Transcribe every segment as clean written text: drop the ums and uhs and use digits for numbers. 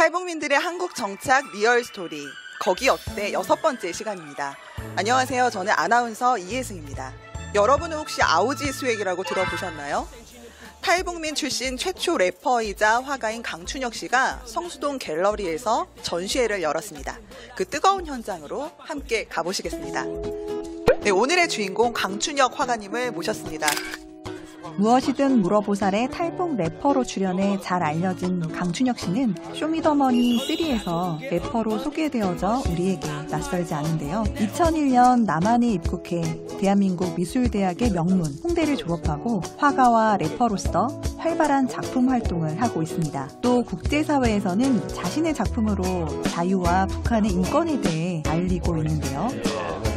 탈북민들의 한국 정착 리얼 스토리 거기 어때 6번째 시간입니다. 안녕하세요. 저는 아나운서 이혜승입니다. 여러분은 혹시 아우지 수액이라고 들어보셨나요? 탈북민 출신 최초 래퍼이자 화가인 강춘혁 씨가 성수동 갤러리에서 전시회를 열었습니다. 그 뜨거운 현장으로 함께 가보시겠습니다. 네, 오늘의 주인공 강춘혁 화가님을 모셨습니다. 무엇이든 물어보살의 탈북 래퍼로 출연해 잘 알려진 강춘혁 씨는 쇼미더머니 3에서 래퍼로 소개되어져 우리에게 낯설지 않은데요. 2001년 남한에 입국해 대한민국 미술대학의 명문 홍대를 졸업하고 화가와 래퍼로서 활발한 작품 활동을 하고 있습니다. 또 국제사회에서는 자신의 작품으로 자유와 북한의 인권에 대해 알리고 있는데요.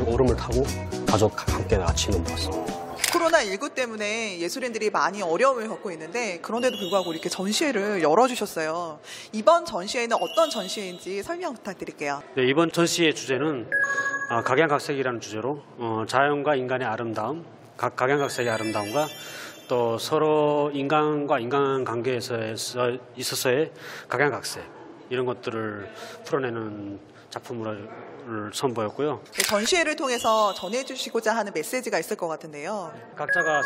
오름을 타고 가족과 함께 같이 넘어왔습니다. 코로나19 때문에 예술인들이 많이 어려움을 겪고 있는데 그런데도 불구하고 이렇게 전시회를 열어주셨어요. 이번 전시회는 어떤 전시회인지 설명 부탁드릴게요. 네, 이번 전시의 주제는 각양각색이라는 주제로 자연과 인간의 아름다움, 각양각색의 아름다움과 또 서로 인간과 인간관계에서 있어서의 각양각색 이런 것들을 풀어내는 작품을 선보였고요. 네, 전시회를 통해서 전해주시고자 하는 메시지가 있을 것 같은데요. 각자가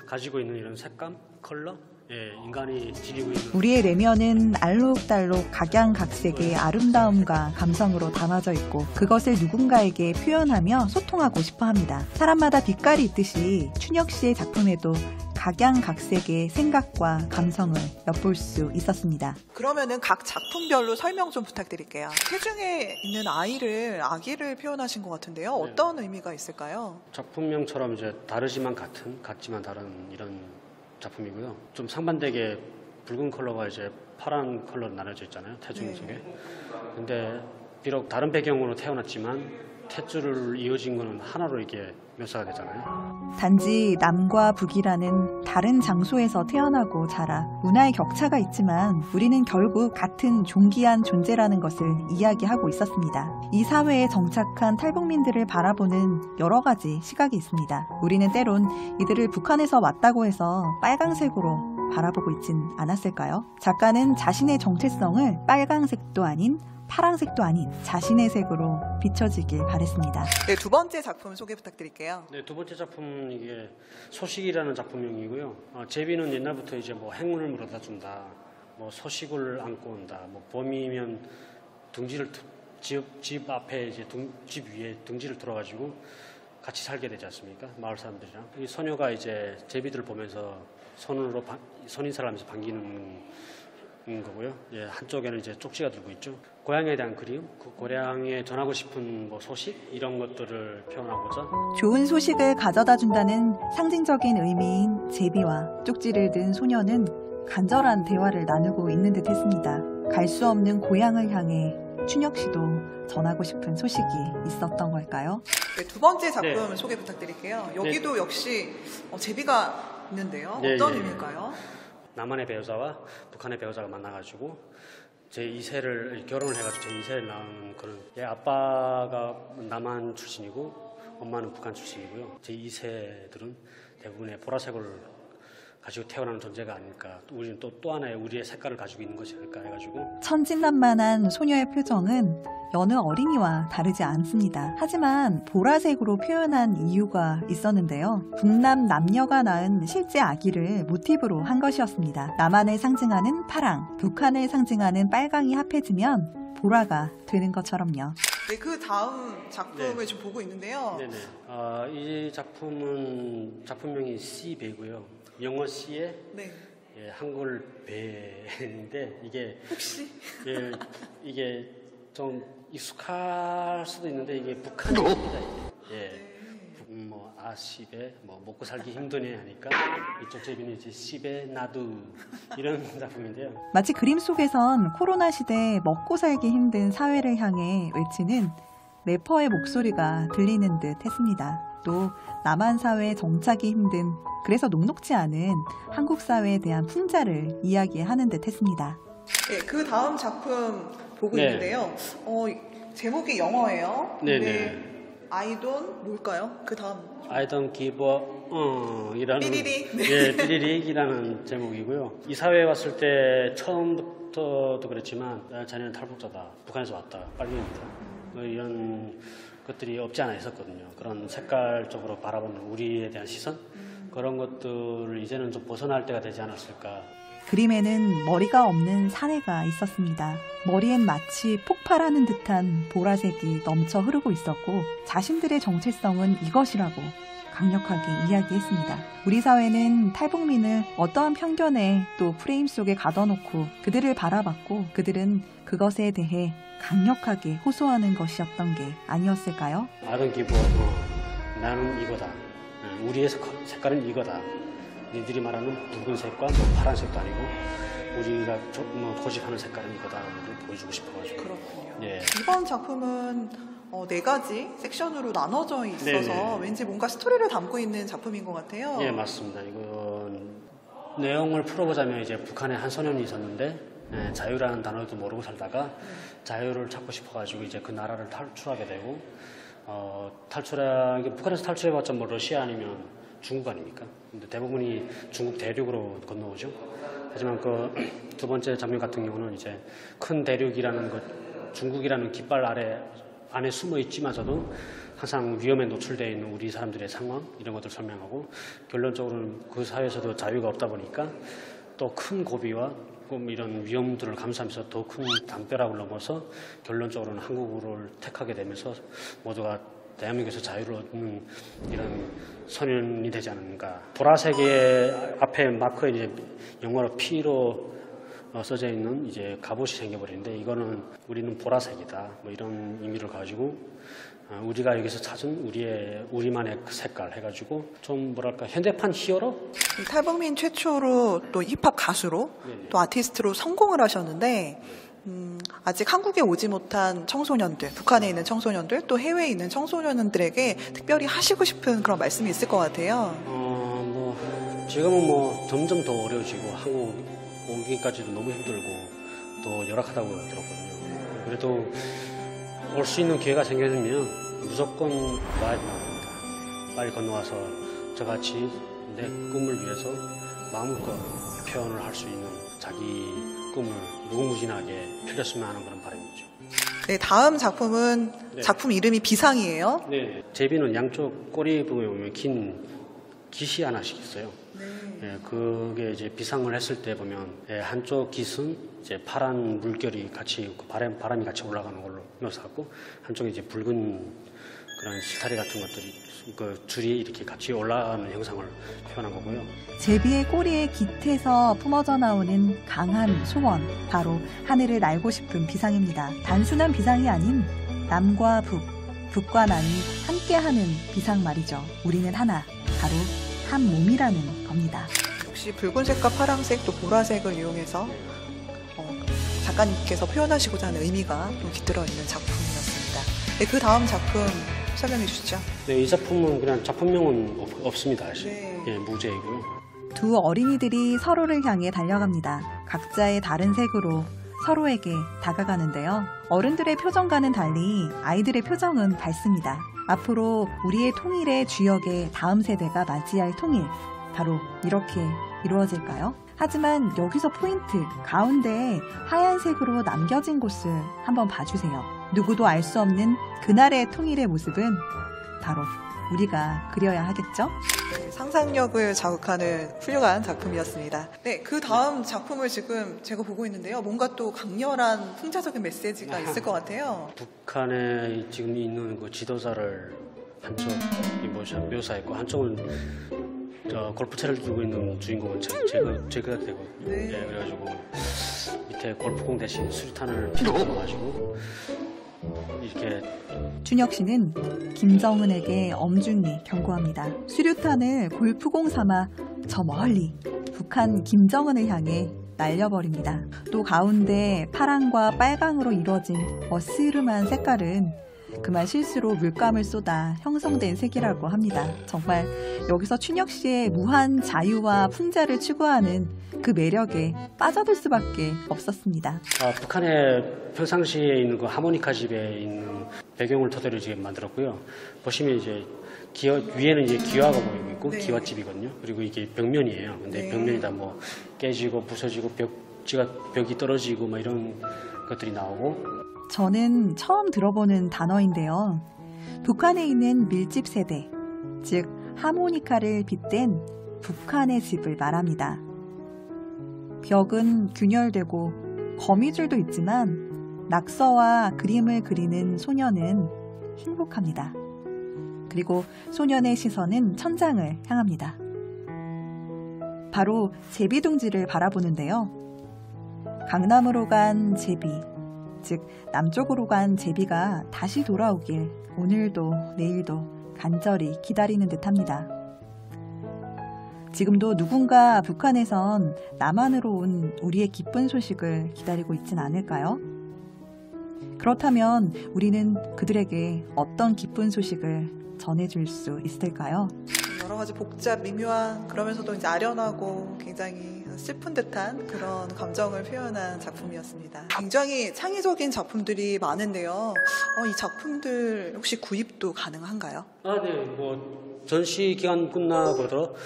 가지고 있는 이런 색감, 컬러, 인간이 지니고 있는 우리의 내면은 알록달록 각양각색의 아름다움과 감성으로 담아져 있고 그것을 누군가에게 표현하며 소통하고 싶어 합니다. 사람마다 빛깔이 있듯이 춘혁 씨의 작품에도 각양각색의 생각과 감성을 엿볼 수 있었습니다. 그러면은 각 작품별로 설명 좀 부탁드릴게요. 태중에 있는 아기를 표현하신 것 같은데요. 어떤 의미가 있을까요? 작품명처럼 이제 다르지만 같지만 다른 이런 작품이고요. 좀 상반되게 붉은 컬러가 이제 파란 컬러로 나눠져 있잖아요. 태중 속에. 근데 비록 다른 배경으로 태어났지만 탯줄을 이어진 거는 하나로 이게 묘사가 되잖아요. 단지 남과 북이라는 다른 장소에서 태어나고 자라 문화의 격차가 있지만 우리는 결국 같은 존귀한 존재라는 것을 이야기하고 있었습니다. 이 사회에 정착한 탈북민들을 바라보는 여러 가지 시각이 있습니다. 우리는 때론 이들을 북한에서 왔다고 해서 빨강색으로 바라보고 있진 않았을까요? 작가는 자신의 정체성을 빨강색도 아닌 파란색도 아닌 자신의 색으로 비춰지길 바랬습니다. 네, 두 번째 작품 소개 부탁드릴게요. 네, 두 번째 작품 이게 소식이라는 작품명이고요. 제비는 옛날부터 이제 뭐 행운을 물어다 준다, 뭐 소식을 안고 온다, 뭐 봄이면 집 앞에 이제 집 위에 둥지를 들어가지고 같이 살게 되지 않습니까? 마을 사람들이랑. 이 소녀가 이제 제비들을 보면서 손인사를 하면서 반기는 거고요. 한쪽에는 이제 쪽지가 들고 있죠. 고향에 대한 그리움, 그 고향에 전하고 싶은 뭐 소식 이런 것들을 표현하고자 좋은 소식을 가져다 준다는 상징적인 의미인 제비와 쪽지를 든 소녀는 간절한 대화를 나누고 있는 듯 했습니다. 갈 수 없는 고향을 향해 춘혁 씨도 전하고 싶은 소식이 있었던 걸까요? 네, 두 번째 작품 소개 부탁드릴게요. 여기도 역시 제비가 있는데요. 어떤 의미일까요? 남한의 배우자와 북한의 배우자가 만나가지고 제2세를 결혼을 해가지고 제2세를 낳은 그런 아빠가 남한 출신이고 엄마는 북한 출신이고요. 제2세들은 대부분의 보라색을 가지고 태어나는 존재가 아닐까. 우리는 또 하나의 우리의 색깔을 가지고 있는 것이 아닐까 해가지고 천진난만한 소녀의 표정은 여느 어린이와 다르지 않습니다. 하지만 보라색으로 표현한 이유가 있었는데요. 북남 남녀가 낳은 실제 아기를 모티브로 한 것이었습니다. 남한을 상징하는 파랑, 북한을 상징하는 빨강이 합해지면 보라가 되는 것처럼요. 네, 그 다음 작품을 좀 보고 있는데요. 이 작품은 작품명이 씨배고요. 영어 씨에 한글 배인데 이게 혹시 이게 좀 익숙할 수도 있는데 이게 북한입니다. 뭐 아시베 뭐 먹고 살기 힘드네 하니까 이쪽 제비는 이제 시베 나두 이런 작품인데요. 마치 그림 속에선 코로나 시대 먹고 살기 힘든 사회를 향해 외치는 래퍼의 목소리가 들리는 듯 했습니다. 또 남한 사회에 정착이 힘든 그래서 녹록지 않은 한국 사회에 대한 풍자를 이야기하는 듯 했습니다. 네, 그 다음 작품 보고 있는데요. 제목이 영어예요. I don't 뭘까요? 그 다음 I don't give a 이라는 삐리리 삐리릭이라는 제목이고요. 이 사회에 왔을 때 처음 캐릭터도 그렇지만 자네는 탈북자다, 북한에서 왔다, 빨갱이다, 뭐 이런 것들이 없지 않아 있었거든요. 그런 색깔적으로 바라보는 우리에 대한 시선, 그런 것들을 이제는 좀 벗어날 때가 되지 않았을까. 그림에는 머리가 없는 사내가 있었습니다. 머리엔 마치 폭발하는 듯한 보라색이 넘쳐 흐르고 있었고 자신들의 정체성은 이것이라고 강력하게 이야기했습니다. 우리 사회는 탈북민을 어떠한 편견에 또 프레임 속에 가둬놓고 그들을 바라봤고 그들은 그것에 대해 강력하게 호소하는 것이었던 게 아니었을까요? 아동 기부, 나는 이거다. 우리의 색깔은 이거다. 니들이 말하는 붉은색과 뭐 파란색도 아니고 우리가 고집하는 색깔은 이거다를 보여주고 싶어가지고. 그렇군요. 예. 이번 작품은 4가지 섹션으로 나눠져 있어서 네네. 왠지 뭔가 스토리를 담고 있는 작품인 것 같아요. 예, 맞습니다. 이건 내용을 풀어보자면 이제 북한에 한 소년이 있었는데 자유라는 단어도 모르고 살다가 자유를 찾고 싶어가지고 이제 그 나라를 탈출하게 되고 북한에서 탈출해봤자 뭐 러시아 아니면 중국 아닙니까? 근데 대부분이 중국 대륙으로 건너오죠. 하지만 그 두 번째 장면 같은 경우는 이제 큰 대륙이라는 것, 중국이라는 깃발 안에 숨어 있지마저도 항상 위험에 노출되어 있는 우리 사람들의 상황, 이런 것들을 설명하고, 결론적으로는 그 사회에서도 자유가 없다 보니까 또 큰 고비와 이런 위험들을 감수하면서 더 큰 담벼락을 넘어서 결론적으로는 한국을 택하게 되면서 모두가 대한민국에서 자유를 얻는 이런 소년이 되지 않는가. 보라색의 앞에 마크에 이제 영어로 P로 써져 있는 이제 갑옷이 생겨버리는데, 이거는 우리는 보라색이다, 뭐 이런 의미를 가지고 우리가 여기서 찾은 우리만의 그 색깔 해가지고 좀 뭐랄까 현대판 히어로? 탈북민 최초로 또 힙합 가수로 네네. 또 아티스트로 성공을 하셨는데 아직 한국에 오지 못한 청소년들, 북한에 있는 청소년들, 또 해외에 있는 청소년들에게 특별히 하시고 싶은 그런 말씀이 있을 것 같아요. 지금은 뭐 점점 더 어려워지고 한국 오기까지도 너무 힘들고 또 열악하다고 들었거든요. 그래도 올 수 있는 기회가 생기면 무조건 와야 됩니다. 빨리 건너와서 저같이 내 꿈을 위해서 마음껏 표현을 할 수 있는 자기 꿈을 무궁무진하게 펼쳤으면 하는 그런 바람이죠. 네, 다음 작품은 작품 이름이 비상이에요. 네, 제비는 양쪽 꼬리 부분에 보면 긴 깃이 하나씩 있어요. 예, 그게 이제 비상을 했을 때 보면 한쪽 깃은 이제 파란 물결이 같이 바람이 같이 올라가는 걸로 묘사하고, 한쪽에 이제 붉은 그런 스타리 같은 것들이 그 줄이 이렇게 같이 올라가는 형상을 표현한 거고요. 제비의 꼬리에 깃에서 뿜어져 나오는 강한 소원, 바로 하늘을 날고 싶은 비상입니다. 단순한 비상이 아닌 남과 북, 북과 남이 함께하는 비상 말이죠. 우리는 하나, 바로 한 몸이라는 겁니다. 역시 붉은색과 파란색 또 보라색을 이용해서 작가님께서 표현하시고자 하는 의미가 좀 깃들어 있는 작품이었습니다. 네, 그 다음 작품 설명해 주시죠. 네, 이 작품은 그냥 작품명은 없습니다. 사실. 네. 예, 무제이고요. 두 어린이들이 서로를 향해 달려갑니다. 각자의 다른 색으로 서로에게 다가가는데요. 어른들의 표정과는 달리 아이들의 표정은 밝습니다. 앞으로 우리의 통일의 주역의 다음 세대가 맞이할 통일, 바로 이렇게 이루어질까요? 하지만 여기서 포인트, 가운데에 하얀색으로 남겨진 곳을 한번 봐주세요. 누구도 알 수 없는 그날의 통일의 모습은 바로 우리가 그려야 하겠죠? 네, 상상력을 자극하는 훌륭한 작품이었습니다. 네, 그 다음 작품을 지금 제가 보고 있는데요. 뭔가 또 강렬한 풍자적인 메시지가 있을 것 같아요. 북한에 지금 있는 그 지도자를 한쪽이 묘사했고, 한쪽은 골프채를 들고 있는 주인공은 제가 되거든요. 네. 예, 그래가지고 밑에 골프공 대신 수류탄을 피워가지고 이렇게. 춘혁 씨는 김정은에게 엄중히 경고합니다. 수류탄을 골프공 삼아 저 멀리 북한 김정은을 향해 날려버립니다. 또 가운데 파랑과 빨강으로 이루어진 어스름한 색깔은 그만 실수로 물감을 쏟아 형성된 색이라고 합니다. 정말 여기서 춘혁 씨의 무한 자유와 풍자를 추구하는 그 매력에 빠져들 수밖에 없었습니다. 북한의 평상시에 있는 그 하모니카 집에 있는 배경을 토대로 지금 만들었고요. 보시면 이제 위에는 이제 기와가 보이고 있고, 네. 기와집이거든요. 그리고 이게 벽면이에요. 근데 네. 벽면이 다 뭐 깨지고 부서지고 벽이 떨어지고 막 이런 것들이 나오고. 저는 처음 들어보는 단어인데요. 북한에 있는 밀집 세대, 즉 하모니카를 빗댄 북한의 집을 말합니다. 벽은 균열되고 거미줄도 있지만 낙서와 그림을 그리는 소녀는 행복합니다. 그리고 소년의 시선은 천장을 향합니다. 바로 제비둥지를 바라보는데요. 강남으로 간 제비, 즉 남쪽으로 간 제비가 다시 돌아오길 오늘도 내일도 간절히 기다리는 듯합니다. 지금도 누군가 북한에선 남한으로 온 우리의 기쁜 소식을 기다리고 있진 않을까요? 그렇다면 우리는 그들에게 어떤 기쁜 소식을 전해줄 수 있을까요? 여러 가지 복잡, 미묘한, 그러면서도 이제 아련하고 굉장히 슬픈 듯한 그런 감정을 표현한 작품이었습니다. 굉장히 창의적인 작품들이 많은데요. 이 작품들 혹시 구입도 가능한가요? 네, 뭐 전시 기간 끝나고도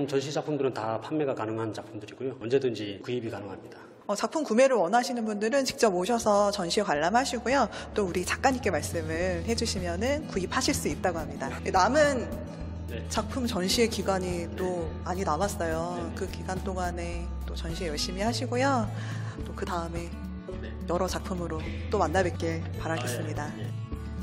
전시 작품들은 다 판매가 가능한 작품들이고요. 언제든지 구입이 가능합니다. 작품 구매를 원하시는 분들은 직접 오셔서 전시에 관람하시고요. 또 우리 작가님께 말씀을 해주시면은 구입하실 수 있다고 합니다. 남은 작품 전시의 기간이 또 많이 남았어요. 그 기간 동안에 또 전시 열심히 하시고요. 또 그 다음에 여러 작품으로 또 만나 뵙길 바라겠습니다.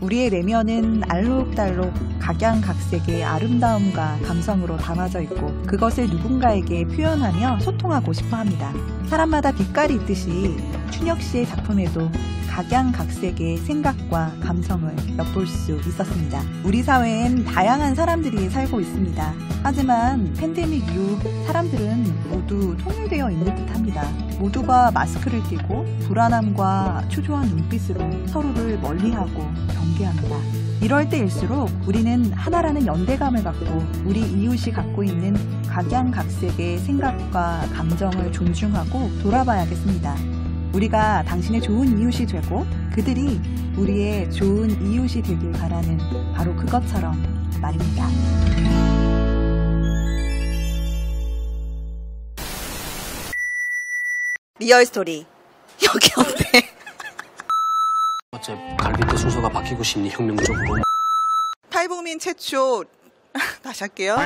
우리의 내면은 알록달록 각양각색의 아름다움과 감성으로 담아져 있고 그것을 누군가에게 표현하며 소통하고 싶어 합니다. 사람마다 빛깔이 있듯이 춘혁 씨의 작품에도 각양각색의 생각과 감성을 엿볼 수 있었습니다. 우리 사회엔 다양한 사람들이 살고 있습니다. 하지만 팬데믹 이후 사람들은 모두 통일되어 있는 듯합니다. 모두가 마스크를 끼고 불안함과 초조한 눈빛으로 서로를 멀리하고 경계합니다. 이럴 때일수록 우리는 하나라는 연대감을 갖고 우리 이웃이 갖고 있는 각양각색의 생각과 감정을 존중하고 돌아봐야겠습니다. 우리가 당신의 좋은 이웃이 되고 그들이 우리의 좋은 이웃이 되길 바라는 바로 그것처럼 말입니다. 리얼 스토리 여기 어때? 어째 갈비뼈 순서가 바뀌고 싶니 혁명적으로. 탈북민 최초 다시 할게요.